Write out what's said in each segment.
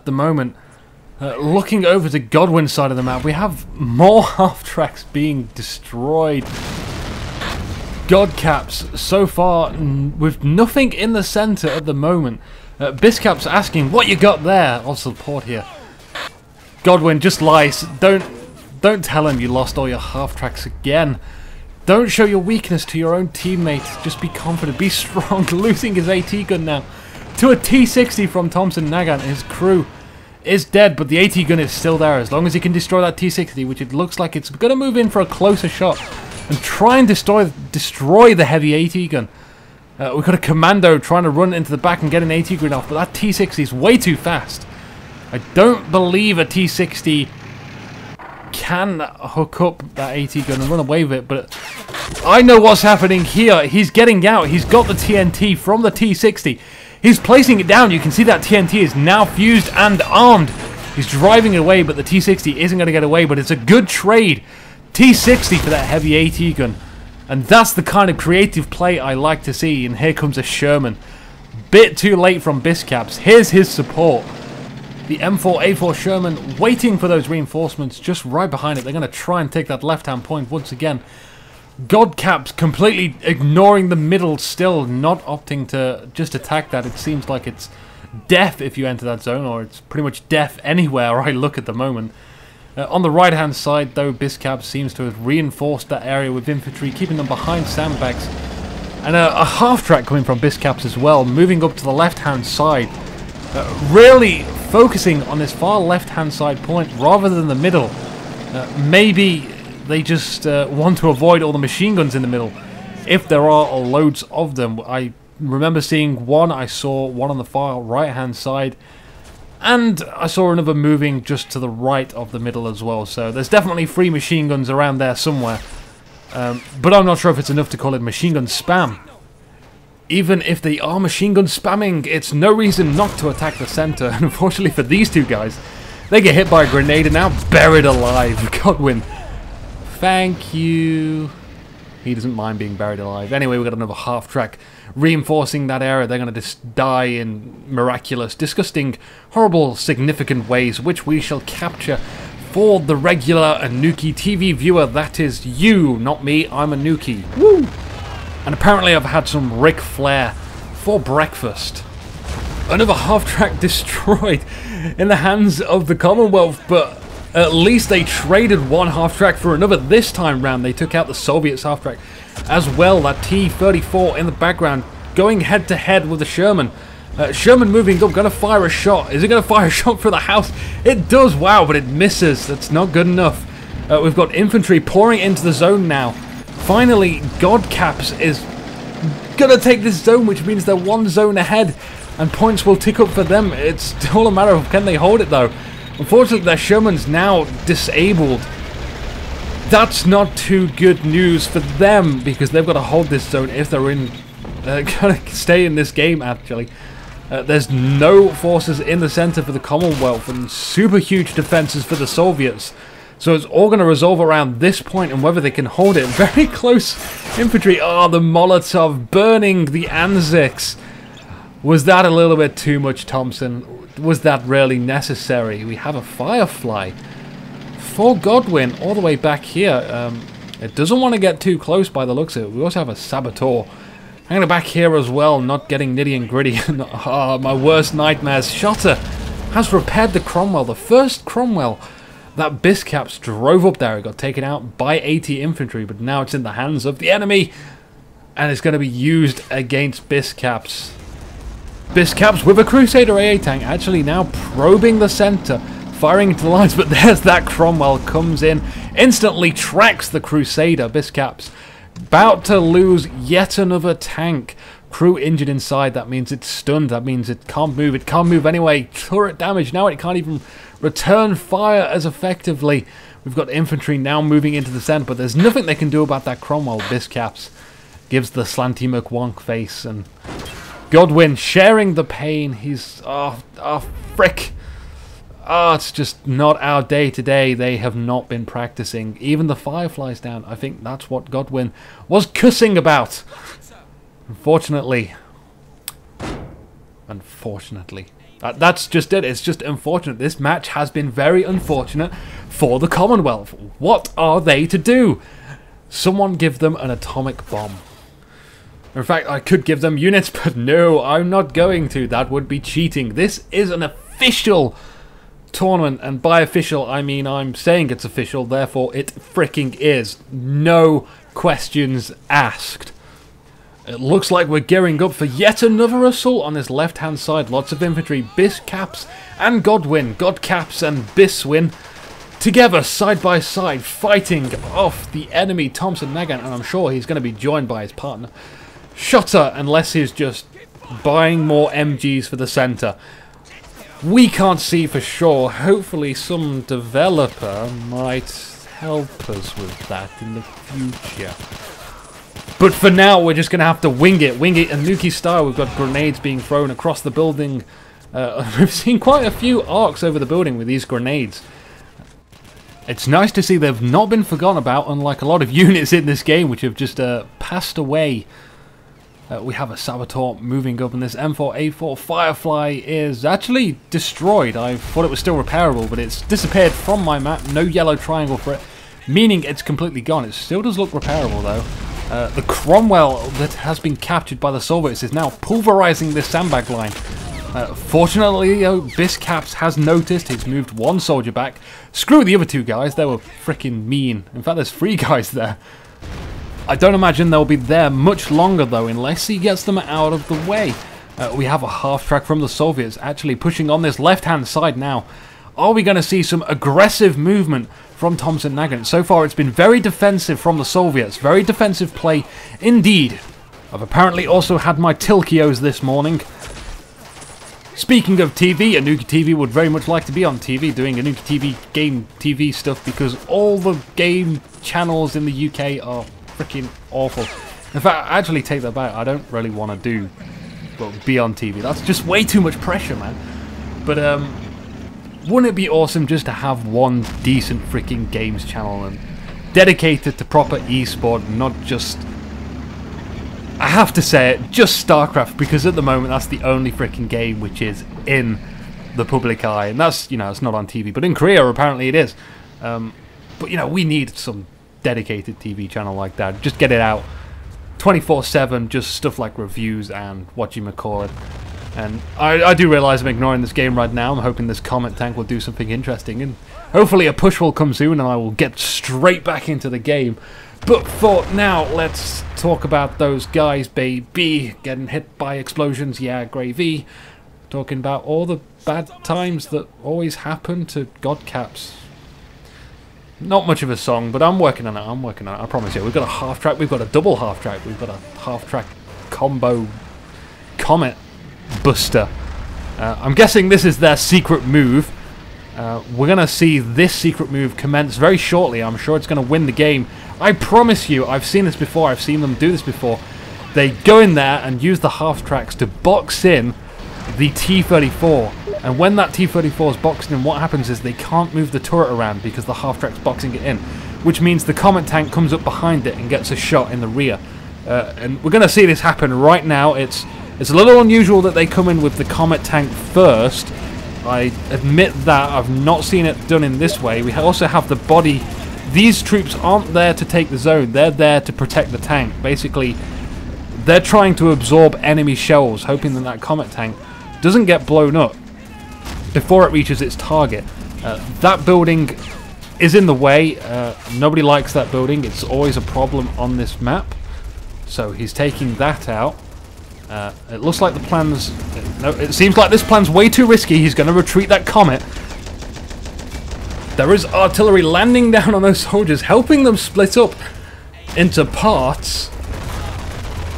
At the moment, looking over to Godwin's side of the map, we have more half-tracks being destroyed. Godcaps, so far, with nothing in the centre at the moment. Biiskaps asking, what you got there? On support here. Godwin just lies. Don't tell him you lost all your half-tracks again. Don't show your weakness to your own teammates. Just be confident, be strong. Losing his AT gun now to a T60 from Thompson. Nagant, his crew is dead, but the AT gun is still there. As long as he can destroy that T60, which it looks like it's going to move in for a closer shot and try and destroy the heavy AT gun. We've got a commando trying to run into the back and get an AT gun off, but that T60 is way too fast. I don't believe a T60 can hook up that AT gun and run away with it, but I know what's happening here. He's getting out. He's got the TNT from the T60. He's placing it down. You can see that TNT is now fused and armed. He's driving it away, but the T60 isn't going to get away, but it's a good trade. T60 for that heavy AT gun. And that's the kind of creative play I like to see. And here comes a Sherman. Bit too late from Biiskaps. Here's his support. The M4A4 Sherman waiting for those reinforcements just right behind it. They're going to try and take that left-hand point once again. Godcaps completely ignoring the middle still, not opting to just attack that. It seems like it's death if you enter that zone, or it's pretty much death anywhere I look at the moment. On the right-hand side, though, Biiskaps seems to have reinforced that area with infantry, keeping them behind sandbags. And a half-track coming from Biiskaps as well, moving up to the left-hand side. Really focusing on this far left-hand side point rather than the middle. Maybe they just want to avoid all the machine guns in the middle, if there are loads of them. I remember seeing one, I saw one on the far right-hand side, and I saw another moving just to the right of the middle as well. So there's definitely 3 machine guns around there somewhere. But I'm not sure if it's enough to call it machine gun spam. Even if they are machine gun spamming, it's no reason not to attack the center. And unfortunately for these two guys, they get hit by a grenade and now buried alive. Godwin, thank you. He doesn't mind being buried alive. Anyway, we've got another half-track reinforcing that area. They're going to just die in miraculous, disgusting, horrible, significant ways, which we shall capture for the regular InukiTV viewer. That is you, not me. I'm Inuki. Woo! And apparently I've had some Ric Flair for breakfast. Another half-track destroyed in the hands of the Commonwealth, but at least they traded one half-track for another. This time round, they took out the Soviets' half-track as well. That T-34 in the background, going head-to-head with the Sherman. Sherman moving up, going to fire a shot. Is it going to fire a shot for the house? It does, wow, but it misses. That's not good enough. We've got infantry pouring into the zone now. Finally, Godcaps is going to take this zone, which means they're one zone ahead, and points will tick up for them. It's all a matter of can they hold it, though. Unfortunately, their Sherman's now disabled. That's not too good news for them, because they've got to hold this zone if they're in, going to stay in this game, actually. There's no forces in the center for the Commonwealth, and super huge defenses for the Soviets. So it's all going to resolve around this point and whether they can hold it. Very close infantry. Oh, the Molotov burning the Anzacs. Was that a little bit too much, Thompson? Was that really necessary? We have a Firefly for Godwin all the way back here. It doesn't want to get too close by the looks of it. We also have a Saboteur hanging back here as well, not getting nitty and gritty. Oh, my worst nightmares. Shotter has repaired the Cromwell, the first Cromwell that Biiskaps drove up there. It got taken out by AT infantry, but now it's in the hands of the enemy, and it's going to be used against Biiskaps. Biiskaps with a Crusader AA tank actually now probing the center, firing into the lines, but there's that Cromwell, comes in, instantly tracks the Crusader. Biiskaps about to lose yet another tank. Crew injured inside, that means it's stunned, that means it can't move anyway. Turret damage, now it can't even return fire as effectively. We've got infantry now moving into the center, but there's nothing they can do about that Cromwell. Biiskaps gives the slanty McWonk face, and Godwin sharing the pain. He's, frick. It's just not our day today. They have not been practicing. Even the Firefly's down. I think that's what Godwin was cussing about. Unfortunately, That's just it. It's just unfortunate. This match has been very unfortunate for the Commonwealth. What are they to do? Someone give them an atomic bomb. In fact, I could give them units, but no, I'm not going to. That would be cheating. This is an official tournament, and by official, I mean I'm saying it's official, therefore it freaking is. No questions asked. It looks like we're gearing up for yet another assault on this left-hand side. Lots of infantry. Biiskaps and Godwin. Godcaps and Biswin together, side by side, fighting off the enemy Thompson, Nagant, and I'm sure he's going to be joined by his partner Shotter, unless he's just buying more MGs for the centre. We can't see for sure. Hopefully some developer might help us with that in the future. But for now, we're just going to have to wing it. Wing it Inuki style. We've got grenades being thrown across the building. We've seen quite a few arcs over the building with these grenades. It's nice to see they've not been forgotten about, unlike a lot of units in this game, which have just passed away. We have a Saboteur moving up, and this M4A4 Firefly is actually destroyed. I thought it was still repairable, but it's disappeared from my map. No yellow triangle for it, meaning it's completely gone. It still does look repairable, though. The Commonwealth that has been captured by the Soviets is now pulverizing this sandbag line. Fortunately, Biiskaps has noticed. He's moved one soldier back. Screw the other two guys. They were freaking mean. In fact, there's 3 guys there. I don't imagine they'll be there much longer, though, unless he gets them out of the way. We have a half-track from the Soviets actually pushing on this left-hand side now. Are we going to see some aggressive movement from Thompson Nagant? So far, it's been very defensive from the Soviets. Very defensive play indeed. I've apparently also had my Tilkios this morning. Speaking of TV, InukiTV would very much like to be on TV doing InukiTV game TV stuff, because all the game channels in the UK are freaking awful. In fact, I actually take that back. I don't really want to be on TV. That's just way too much pressure, man. But wouldn't it be awesome just to have one decent freaking games channel and dedicated to proper esport, not just, I have to say it, just StarCraft, because at the moment that's the only freaking game which is in the public eye, and that's, you know, it's not on TV, but in Korea apparently it is. But you know, we need some dedicated TV channel like that. Just get it out 24/7, just stuff like reviews and whatchamacallit. And I do realise I'm ignoring this game right now. I'm hoping this comment tank will do something interesting, and hopefully a push will come soon and I will get straight back into the game. But for now, let's talk about those guys, baby. Getting hit by explosions, yeah, gravy. Talking about all the bad times that always happen to Godcaps. Not much of a song, but I'm working on it, I promise you. We've got a half-track, we've got a double half-track, we've got a half-track combo Comet Buster. I'm guessing this is their secret move. We're going to see this secret move commence very shortly. I'm sure it's going to win the game. I promise you, I've seen this before, I've seen them do this before. They go in there and use the half-tracks to box in the T-34. And when that T-34 is boxed in, what happens is they can't move the turret around because the half-track's boxing it in. Which means the Comet tank comes up behind it and gets a shot in the rear. And we're going to see this happen right now. It's a little unusual that they come in with the Comet tank first. I admit that I've not seen it done in this way. We also have the body. These troops aren't there to take the zone. They're there to protect the tank. Basically, they're trying to absorb enemy shells, hoping that that Comet tank doesn't get blown up before it reaches its target. That building is in the way. Nobody likes that building. It's always a problem on this map. So he's taking that out. It looks like the plan's... No, it seems like this plan's way too risky. He's going to retreat that Comet. There is artillery landing down on those soldiers, helping them split up into parts.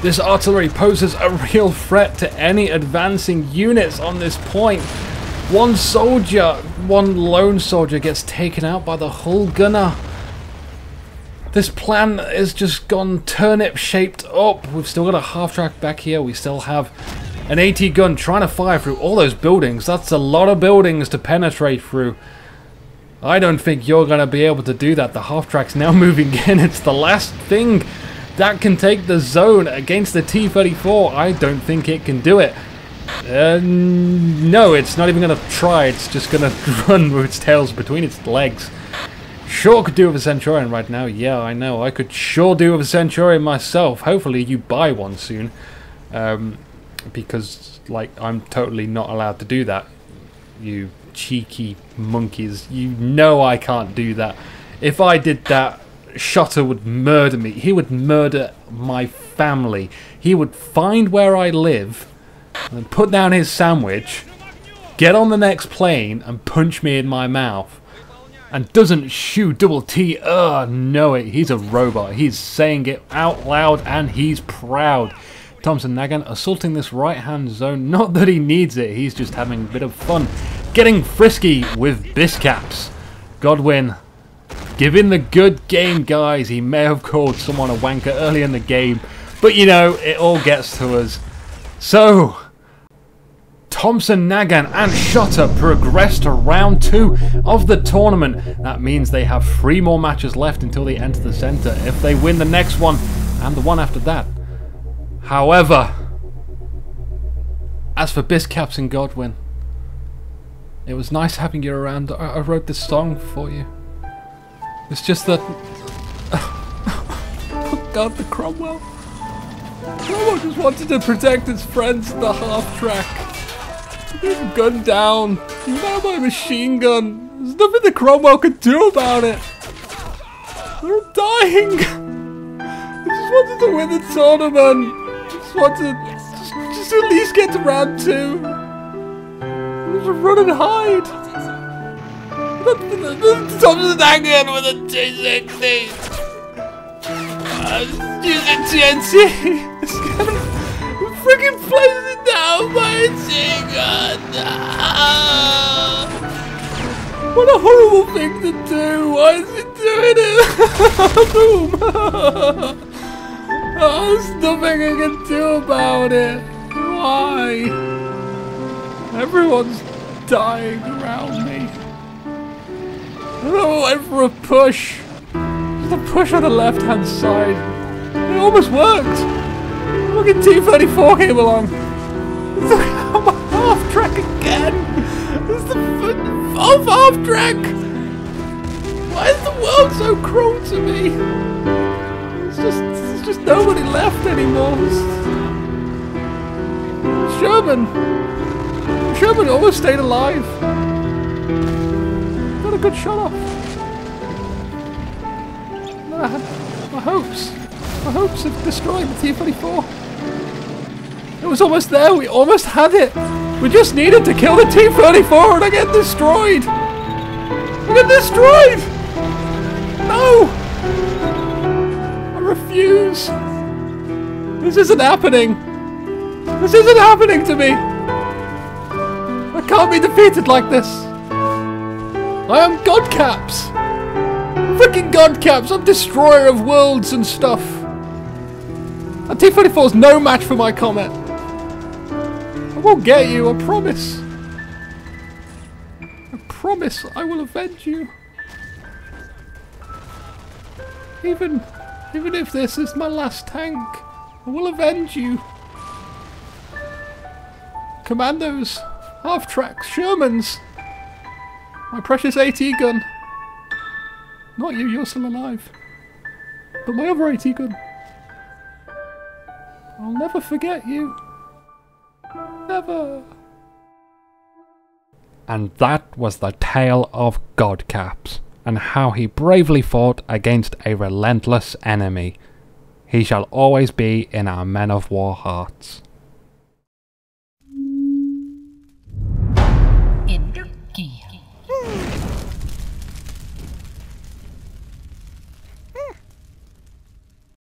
This artillery poses a real threat to any advancing units on this point. One lone soldier gets taken out by the hull gunner. This plan is just gone turnip shaped up. We've still got a half-track back here. We still have an AT gun trying to fire through all those buildings. That's a lot of buildings to penetrate through. I don't think you're going to be able to do that. The half-track's now moving in. It's the last thing that can take the zone against the T-34. I don't think it can do it. No, it's not even going to try. It's just going to run with its tails between its legs. Sure could do with a Centurion right now. Yeah, I know. I could sure do with a Centurion myself. Hopefully you buy one soon. Because, like, I'm totally not allowed to do that. You cheeky monkeys. You know I can't do that. If I did that, Shotter would murder me. He would murder my family. He would find where I live and put down his sandwich, get on the next plane and punch me in my mouth. And doesn't shoot double T. No, he's a robot. He's saying it out loud and he's proud. Thompson Nagant assaulting this right-hand zone. Not that he needs it. He's just having a bit of fun. Getting frisky with Biiskaps. Godwin giving the good game, guys. He may have called someone a wanker early in the game. But, you know, it all gets to us. So, Thompson, Nagant and Shotter progress to round 2 of the tournament. That means they have 3 more matches left until they enter the center. If they win the next one and the one after that. However, as for Biiskaps and Godwin, it was nice having you around. I wrote this song for you. It's just that... oh God, the Cromwell. Cromwell just wanted to protect his friends in the half-track. He was gunned down. He was out by a machine gun. There's nothing the Cromwell could do about it. They're dying. He just wanted to win the tournament. Just wanted just at least get to round 2. Just run and hide. Thompson Nagant with a 260. Using TNT. Freaking plays it down by a machine gun. What a horrible thing to do. Why is he doing it? Boom. There's nothing I can do about it. Why? Everyone's dying around me. I went for a push. Just a push on the left-hand side. It almost worked. Look at T-34 came along. I'm a half-track again. It's the half-track. Why is the world so cruel to me? There's just nobody left anymore. Sherman almost stayed alive. Got a good shot off. My hopes of destroying the T-34. It was almost there. We almost had it. We just needed to kill the T-34 and I get destroyed. I get destroyed. No. I refuse. This isn't happening. This isn't happening to me. I can't be defeated like this. I am Godcaps. Freaking Godcaps. I'm destroyer of worlds and stuff. And T-34 is no match for my Comet. I will get you, I promise. I promise I will avenge you. Even if this is my last tank, I will avenge you. Commandos, half-tracks, Shermans. My precious AT gun. Not you, you're still alive. But my other AT gun. I'll never forget you. Never. And that was the tale of Godcaps, and how he bravely fought against a relentless enemy. He shall always be in our men of war hearts.